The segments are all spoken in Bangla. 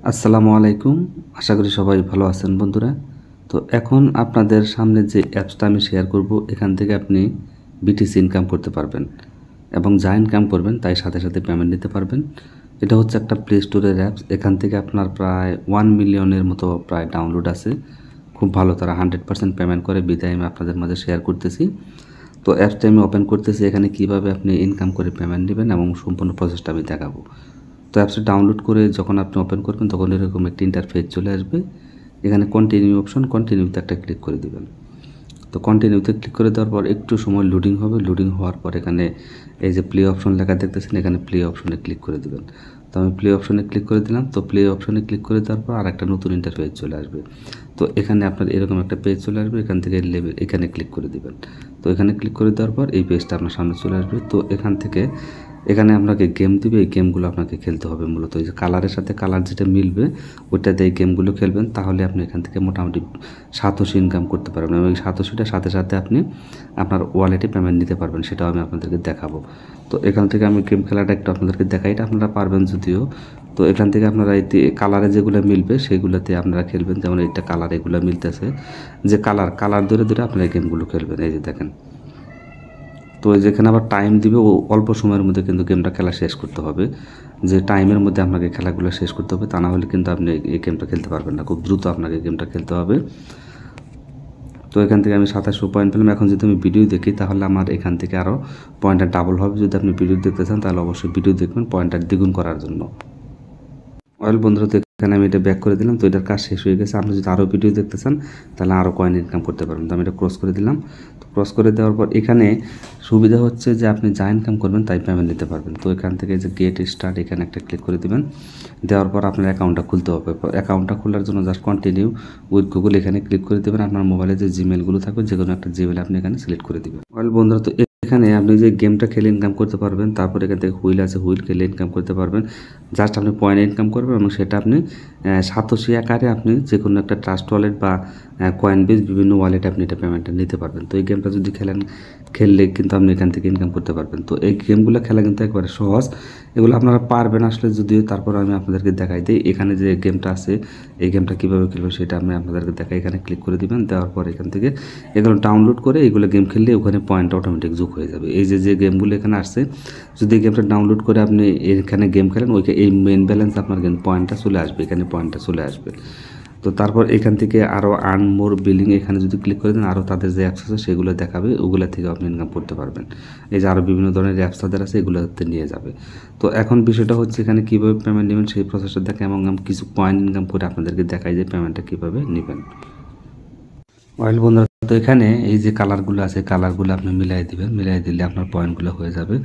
আসসালামু আলাইকুম। আশা করি সবাই ভালো আছেন বন্ধুরা। তো এখন আপনাদের সামনে যে অ্যাপসটা আমি শেয়ার করব, এখান থেকে আপনি বিটিসি ইনকাম করতে পারবেন এবং যা ইনকাম করবেন তাই সাথে সাথে পেমেন্ট নিতে পারবেন। এটা হচ্ছে একটা প্লে স্টোরের অ্যাপস। এখান থেকে আপনার প্রায় 1 মিলিয়নের মতো প্রায় ডাউনলোড আছে। খুব ভালো, তারা 100% পেমেন্ট করে, বিদায় আমি আপনাদের মাঝে শেয়ার করতেছি। তো অ্যাপসটা আমি ওপেন করতেছি। এখানে কিভাবে আপনি ইনকাম করে পেমেন্ট নেবেন এবং সম্পূর্ণ প্রসেসটা আমি দেখাবো। তো অ্যাপসটা ডাউনলোড করে যখন আপনি ওপেন করবেন তখন এরকম একটি ইন্টারফেস চলে আসবে। এখানে কন্টিনিউ অপশন, কন্টিনিউতে একটা ক্লিক করে দিবেন। তো কন্টিনিউতে ক্লিক করে দেওয়ার পর একটু সময় লোডিং হবে। লোডিং হওয়ার পর এখানে এই যে প্লে অপশন লেখা দেখতেছেন, এখানে প্লে অপশনে ক্লিক করে দিবেন। তো আমি প্লে অপশনে ক্লিক করে দিলাম। তো প্লে অপশনে ক্লিক করে দেওয়ার পর আর একটা নতুন ইন্টারফেস চলে আসবে। তো এখানে আপনার এরকম একটা পেজ চলে আসবে। এখান থেকে লেভেল এখানে ক্লিক করে দিবেন। তো এখানে ক্লিক করে দেওয়ার পর এই পেজটা আপনার সামনে চলে আসবে। তো এখান থেকে এখানে আপনাকে গেম দিবে। এই গেমগুলো আপনাকে খেলতে হবে। মূলত এই যে কালারের সাথে কালার যেটা মিলবে ওইটা দিয়ে গেমগুলো খেলবেন, তাহলে আপনি এখান থেকে মোটামুটি 700 ইনকাম করতে পারবেন এবং এই 700টার সাথে সাথে আপনি আপনার ওয়ালেটে পেমেন্ট নিতে পারবেন। সেটাও আমি আপনাদেরকে দেখাবো। তো এখান থেকে আমি গেম খেলাটা একটু আপনাদেরকে দেখাই। এটা আপনারা পারবেন যদিও। তো এখান থেকে আপনারা এই কালারে যেগুলো মিলবে সেগুলোতে আপনারা খেলবেন। যেমন এইটা কালার, এগুলো মিলতেছে যে কালার ধরে ধরে আপনারা গেমগুলো খেলবেন। এই যে দেখেন। তো যেখানে আবার টাইম দিবে, ও অল্প সময়ের মধ্যে কিন্তু গেমটা খেলা শেষ করতে হবে। যে টাইমের মধ্যে আপনাকে খেলাগুলো শেষ করতে হবে, তা না হলে কিন্তু আপনি এই গেমটা খেলতে পারবেন না। খুব দ্রুত আপনাকে গেমটা খেলতে হবে। তো এখান থেকে আমি 2700 পয়েন্ট পেলাম। এখন যদি আমি ভিডিও দেখি তাহলে আমার এখান থেকে আরও পয়েন্টটা ডাবল হবে। যদি আপনি ভিডিও দেখতে চান তাহলে অবশ্যই ভিডিও দেখবেন পয়েন্টটা দ্বিগুণ করার জন্য। অয়েল বন্ধুরা, তো এখানে আমি এটা ব্যাক করে দিলাম। তো এটার কাজ শেষ হয়ে গেছে। আপনি যদি আরও ভিডিও দেখতে চান তাহলে আরও কয়েন ইনকাম করতে পারবেন। তো আমি এটা ক্রস করে দিলাম। তো ক্রস করে দেওয়ার পর এখানে সুবিধা হচ্ছে যে আপনি যা ইনকাম করবেন তাই পেমেন্ট নিতে পারবেন। তো এখান থেকে যে গেট স্টার্ট, এখানে একটা ক্লিক করে দিবেন। দেওয়ার পর আপনার অ্যাকাউন্টটা খুলতে হবে। অ্যাকাউন্টটা খোলার জন্য জাস্ট কন্টিনিউ উইথ গুগল এখানে ক্লিক করে দেবেন। আপনার মোবাইলে যে জিমেলগুলো থাকবে যে কোনো একটা জিমেল আপনি এখানে সিলেক্ট করে দেবেন। অয়েল বন্ধুরা, তো এখানে আপনি যে গেমটা খেলে ইনকাম করতে পারবেন। তারপর এখান থেকে হুইল আছে, হুইল খেলে ইনকাম করতে পারবেন। জাস্ট আপনি পয়েন্ট ইনকাম করবেন এবং সেটা আপনি সাতোশি আকারে আপনি যে কোনো একটা ট্রাস্ট ওয়ালেট বা কয়েন বেস বিভিন্ন ওয়ালেটে আপনি এটা পেমেন্টটা নিতে পারবেন। তো এই গেমটা যদি খেললে কিন্তু আপনি এখান থেকে ইনকাম করতে পারবেন। তো এই গেমগুলো খেলা কিন্তু একবারে সহজ। এগুলো আপনারা পারবেন আসলে যদিও, তারপর আমি আপনাদেরকে দেখাই দিই। এখানে যে গেমটা আছে এই গেমটা কীভাবে খেলবে সেটা আমি আপনাদেরকে দেখাই। এখানে ক্লিক করে দিবেন। দেওয়ার পর এখান থেকে এগুলো ডাউনলোড করে এগুলো গেম খেললে ওখানে পয়েন্ট অটোমেটিক যোগ হয়ে যাবে। এই যে গেমগুলো এখানে আসছে, যদি এই গেমটা ডাউনলোড করে আপনি এখানে গেম খেলেন, এই মেইন ব্যালেন্স আপনার কিন্তু পয়েন্টটা চলে আসবে। এখানে পয়েন্টটা চলে আসবে। তো তারপর এখান থেকে আরও আর্ন মোর বিলিং, এখানে যদি ক্লিক করে দেন আরও তাদের যে অ্যাপস আছে সেগুলো দেখাবে, ওগুলো থেকে আপনি ইনকাম করতে পারবেন। এই যে আরও বিভিন্ন ধরনের অ্যাপস তাদের আছে, এগুলোতে নিয়ে যাবে। তো এখন বিষয়টা হচ্ছে এখানে কীভাবে পেমেন্ট নেবেন সেই প্রসেসটা দেখে এবং কিছু পয়েন্ট ইনকাম করে আপনাদেরকে দেখাই যে পেমেন্টটা কীভাবে নেবেন। অয়েল বন্ধুরা, তো এখানে এই যে কালারগুলো আছে কালারগুলো আপনি মিলাই দিবেন। মিলাই দিলে আপনার পয়েন্টগুলো হয়ে যাবে।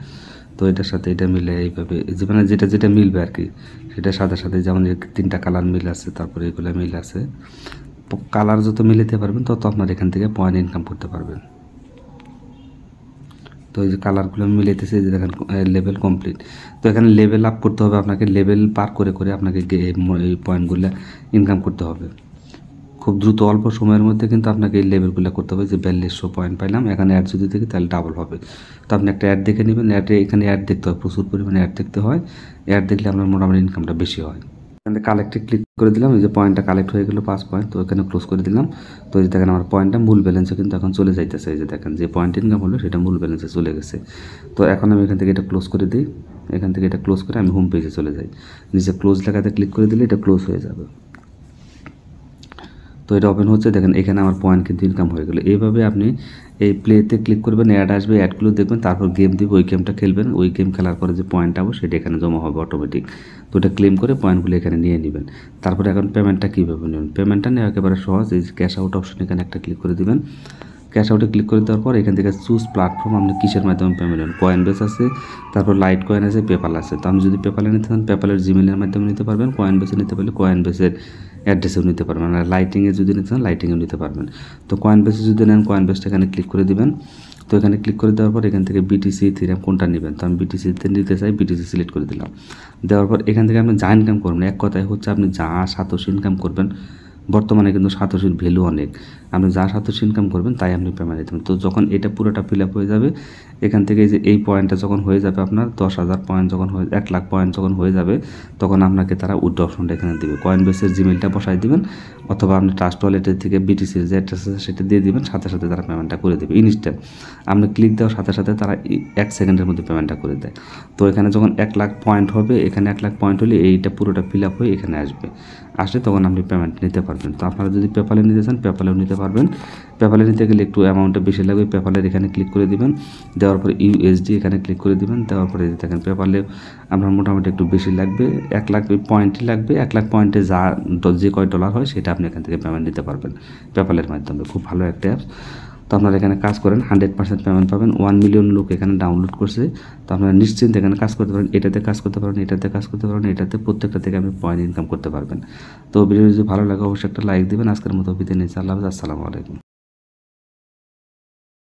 তো এটার সাথে এটা মিলে এইভাবে যে মানে যেটা যেটা মিলবে আর কি, সেটার সাথে সাথে যেমন 3টা কালার মিল আছে, তারপরে এগুলো মিল আছে। কালার যত মিলাতে পারবেন তত আপনার এখান থেকে পয়েন্ট ইনকাম করতে পারবেন। তো এই যে কালারগুলো মিলাইতেছে, যে দেখেন লেভেল কমপ্লিট। তো এখানে লেভেল আপ করতে হবে আপনাকে। লেভেল পার করে করে আপনাকে এই পয়েন্টগুলো ইনকাম করতে হবে। খুব দ্রুত অল্প সময়ের মধ্যে কিন্তু আপনাকে এই লেভেলগুলো করতে হবে। যে 4200 পয়েন্ট পাইলাম, এখানে অ্যাড যদি দেখি তাহলে ডাবল হবে। তো আপনি একটা অ্যাড দেখে নেবেন। এখানে অ্যাড দেখতে হয়, প্রচুর পরিমাণে অ্যাড দেখতে হয়। অ্যাড দেখলে আপনার মোটামুটি ইনকামটা বেশি হয়। এখানে কালেক্টে ক্লিক করে দিলাম। এই যে পয়েন্টটা কালেক্ট হয়ে গেল 5 পয়েন্ট। তো এখানে ক্লোজ করে দিলাম। তো এই যে দেখেন আমার পয়েন্টটা মূল ব্যালেন্সে কিন্তু এখন চলে যাইতেছে। এই যে দেখেন যে পয়েন্ট ইনকাম হলো সেটা মূল ব্যালেন্সে চলে গেছে। তো এখন আমি এখান থেকে এটা ক্লোজ করে দিই। এখান থেকে এটা ক্লোজ করে আমি হোম পেজে চলে যাই। নিচে ক্লোজ লেখাতে ক্লিক করে দিলে এটা ক্লোজ হয়ে যাবে। তো এটা ওপেন হচ্ছে, দেখেন এখানে আমার পয়েন্ট কিন্তু ইনকাম হয়ে গেলো। এইভাবে আপনি এই প্লেতে ক্লিক করবেন, অ্যাড আসবে, অ্যাডগুলো দেখবেন, তারপর গেম দিবে, ওই গেমটা খেলবেন। ওই গেম খেলার পরে যে পয়েন্ট পাবো সেটা এখানে জমা হবে অটোমেটিক। তো এটা ক্লেম করে পয়েন্টগুলো এখানে নিয়ে নেবেন। তারপরে এখন পেমেন্টটা কীভাবে নেবেন? পেমেন্টটা নেওয়া একেবারে সহজ। এই যে ক্যাশ আউট অপশন এখানে একটা ক্লিক করে দিবেন। ক্যাশ আউটে ক্লিক করে দেওয়ার পর এখান থেকে চুজ প্ল্যাটফর্ম, আপনি কিসের মাধ্যমে পেমেন্ট নেবেন। কয়েন বেস আছে, তারপর লাইট কয়েন আছে, পেপাল আছে। তো আপনি যদি পেপালে নিতে চান পেপালের জিমেলের মাধ্যমে নিতে পারবেন। কয়েন বেসে নিতে পারলে কয়েন বেসের অ্যাড্রেসেও নিতে পারবেন। আর লাইটিংয়ে যদি নিতে চান লাইটিংয়েও নিতে পারবেন। তো কয়েন বেসে যদি নেন কয়েন বেসটা এখানে ক্লিক করে দিবেন। তো এখানে ক্লিক করে দেওয়ার পর এখান থেকে বিটিসি ইথেরিয়াম কোনটা নেবেন, তো আমি বিটিসিতে নিতে চাই, বিটিসি সিলেক্ট করে দিলাম। দেওয়ার পর এখান থেকে আপনি যা ইনকাম করবেন, এক কথায় হচ্ছে আপনি যা সাতোশি ইনকাম করবেন। বর্তমানে কিন্তু সাতোশির ভ্যালু অনেক। আপনি যা সাতোশি ইনকাম করবেন তাই আপনি পেমেন্ট দিতে পারবেন। তো যখন এটা পুরোটা ফিল আপ হয়ে যাবে, এখান থেকে যে এই পয়েন্টটা যখন হয়ে যাবে আপনার 10,000 পয়েন্ট যখন হয়ে 1 লাখ পয়েন্ট যখন হয়ে যাবে, তখন আপনাকে তারা উইথড্র অপশনটা এখানে দেবে। কয়েনবেসের জিমেলটা বসাই দিবেন, অথবা আপনি ট্রাস্ট ওয়ালেটের থেকে বিটিসির যে অ্যাড্রেস আছে সেটা দিয়ে দিবেন, সাথে সাথে তারা পেমেন্টটা করে দেবে ইনস্ট্যান্ট। আপনি ক্লিক দেওয়ার সাথে সাথে তারা 1 সেকেন্ডের মধ্যে পেমেন্টটা করে দেয়। তো এখানে যখন 1 লাখ পয়েন্ট হবে, এখানে 1 লাখ পয়েন্ট হলে এইটা পুরোটা ফিল আপ হয়ে এখানে আসবে, আসলে তখন আপনি পেমেন্ট নিতে পারবেন। তো আপনারা যদি পেপ্যালে নিতে চান পেপ্যালেও নিতে পারবেন। পেপ্যালে নিতে গেলে একটু অ্যামাউন্টটা বেশি লাগবে। পেপ্যালের এখানে ক্লিক করে দিবেন, দেওয়ার পরে ইউএসডি এখানে ক্লিক করে দিবেন, দেওয়ার পরে দেখেন পেপ্যালে আপনার মোটামুটি একটু বেশি লাগবে, 1 লাখ পয়েন্টই লাগবে। 1 লাখ পয়েন্টে যে কয় ডলার হয় সেটা আপনি এখান থেকে পেমেন্ট নিতে পারবেন পেপ্যালের মাধ্যমে। খুব ভালো একটা অ্যাপস। তো আপনারা এখানে কাজ করেন, 100% পেমেন্ট পাবেন। 1 মিলিয়ন লোক এখানে ডাউনলোড করছে। তো আপনারা নিশ্চিন্তে এখানে কাজ করতে পারেন, এটাতে কাজ করতে পারেন, এটাতে কাজ করতে পারেন, এটাতে প্রত্যেকটা থেকে আপনি পয়েন্ট ইনকাম করতে পারবেন। তো ভিডিও যদি ভালো লাগে অবশ্যই একটা লাইক দিবেন। আজকের মতো বিদায় নিচ্ছি। আল্লাহ হাফেজ, আসসালামু আলাইকুম।